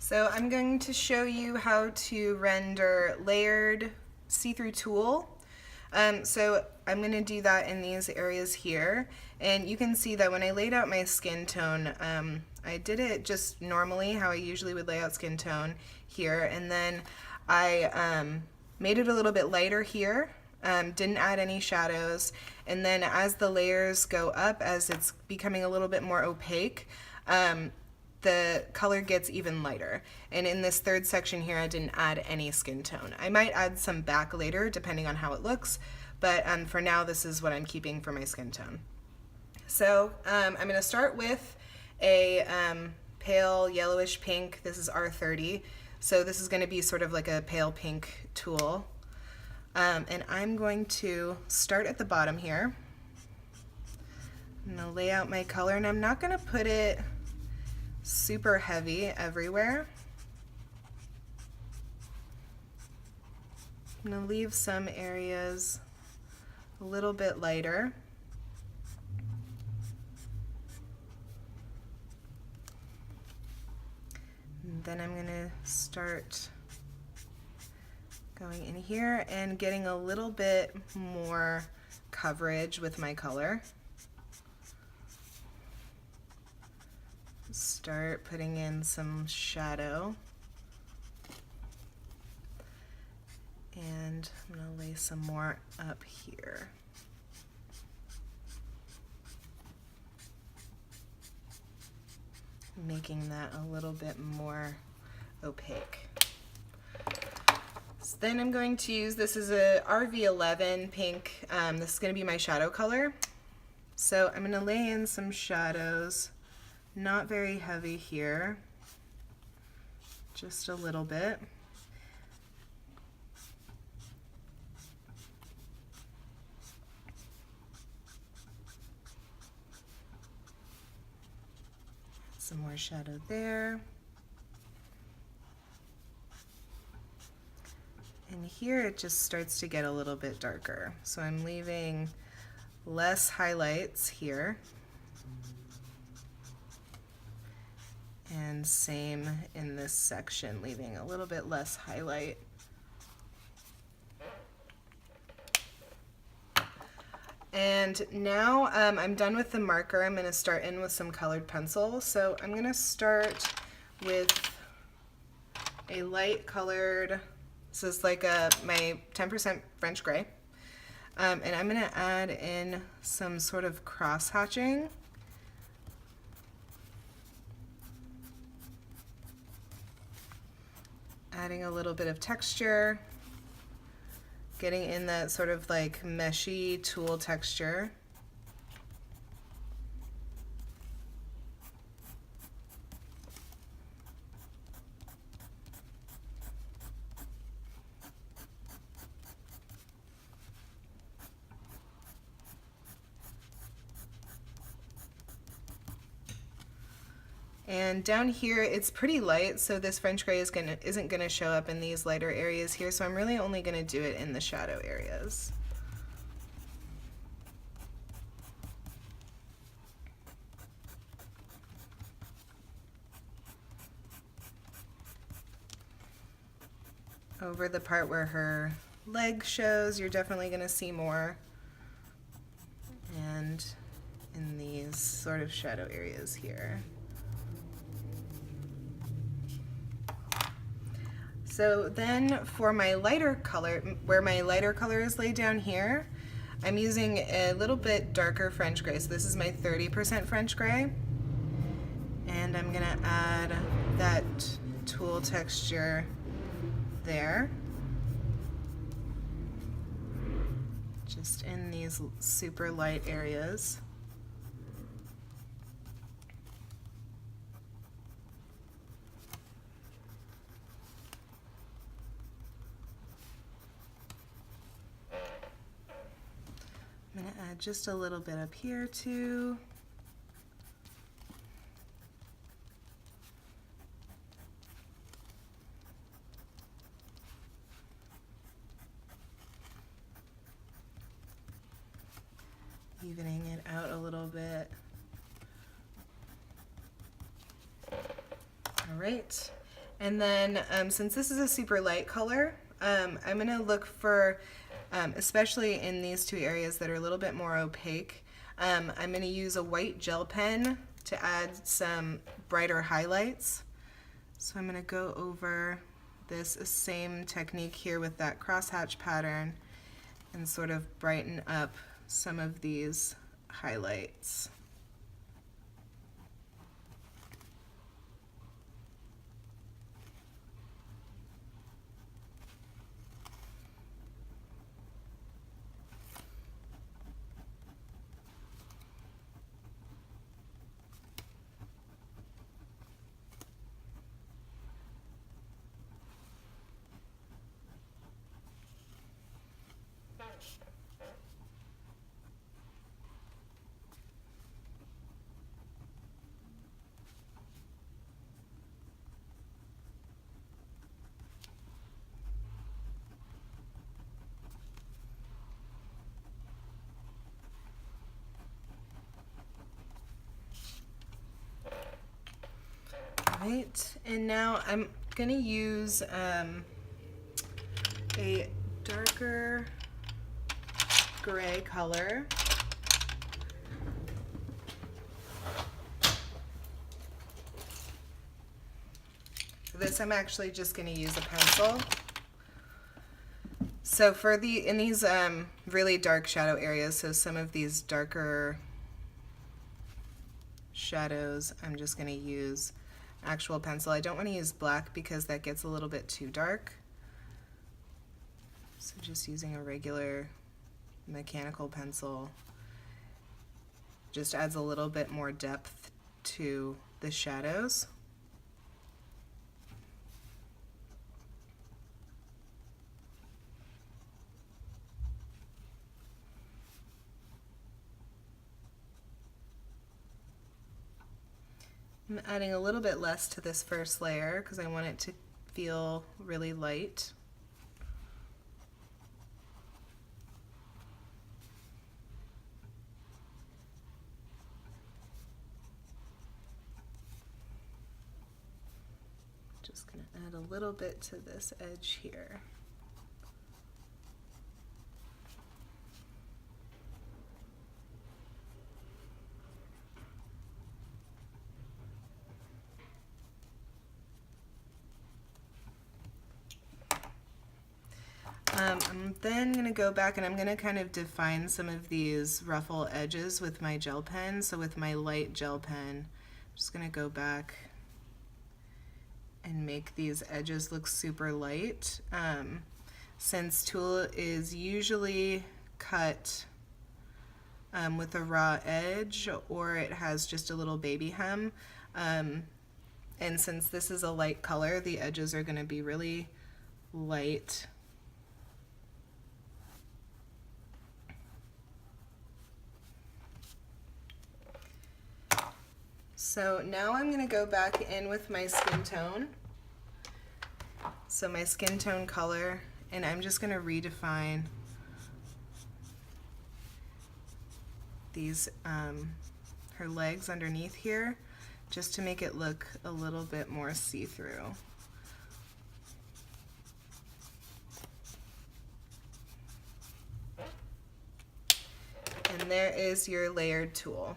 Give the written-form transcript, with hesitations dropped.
So I'm going to show you how to render layered see-through tulle. So I'm going to do that in these areas here, and you can see that when I laid out my skin tone, I did it just normally how I usually would lay out skin tone here, and then I made it a little bit lighter here, didn't add any shadows, and then as the layers go up, as it's becoming a little bit more opaque, the color gets even lighter. And in this third section here, I didn't add any skin tone. I might add some back later depending on how it looks, but for now this is what I'm keeping for my skin tone. So I'm going to start with a pale yellowish pink. This is R30, so this is going to be sort of like a pale pink tulle. And I'm going to start at the bottom here. I'm going to lay out my color, and I'm not going to put it super heavy everywhere. I'm going to leave some areas a little bit lighter. And then I'm going to start going in here and getting a little bit more coverage with my color. Start putting in some shadow, and I'm going to lay some more up here. Making that a little bit more opaque. So then I'm going to use, this is a RV11 pink, this is going to be my shadow color. So I'm going to lay in some shadows. Not very heavy here, just a little bit. Some more shadow there. And here it just starts to get a little bit darker. So I'm leaving less highlights here. And same in this section, leaving a little bit less highlight. And now I'm done with the marker. I'm going to start in with some colored pencil. So I'm going to start with a light colored, this is like my 10% French gray. And I'm going to add in some sort of cross hatching. Adding a little bit of texture, getting in that sort of like meshy tulle texture. And down here it's pretty light, so this French gray isn't gonna show up in these lighter areas here, so I'm really only gonna do it in the shadow areas. Over the part where her leg shows, you're definitely gonna see more. And in these sort of shadow areas here. So then for my lighter color, where my lighter color is laid down here, I'm using a little bit darker French gray. So this is my 30% French gray. And I'm gonna add that tulle texture there. Just in these super light areas. I'm going to add just a little bit up here too. Evening it out a little bit. All right, And then since this is a super light color, I'm going to look for, especially in these two areas that are a little bit more opaque, I'm going to use a white gel pen to add some brighter highlights. So I'm going to go over this same technique here with that crosshatch pattern and sort of brighten up some of these highlights. Right, and now I'm going to use a darker gray color. For this, I'm actually just going to use a pencil. So for in these really dark shadow areas, so some of these darker shadows, I'm just going to use actual pencil. I don't want to use black because that gets a little bit too dark. So just using a regular mechanical pencil just adds a little bit more depth to the shadows. I'm adding a little bit less to this first layer because I want it to feel really light. Just going to add a little bit to this edge here. I'm then going to go back and I'm going to kind of define some of these ruffle edges with my gel pen. So with my light gel pen, I'm just going to go back and make these edges look super light. Since tulle is usually cut with a raw edge, or it has just a little baby hem, and since this is a light color, the edges are going to be really light. So now I'm going to go back in with my skin tone. So my skin tone color, and I'm just going to redefine these, her legs underneath here, just to make it look a little bit more see-through. And there is your layered tulle.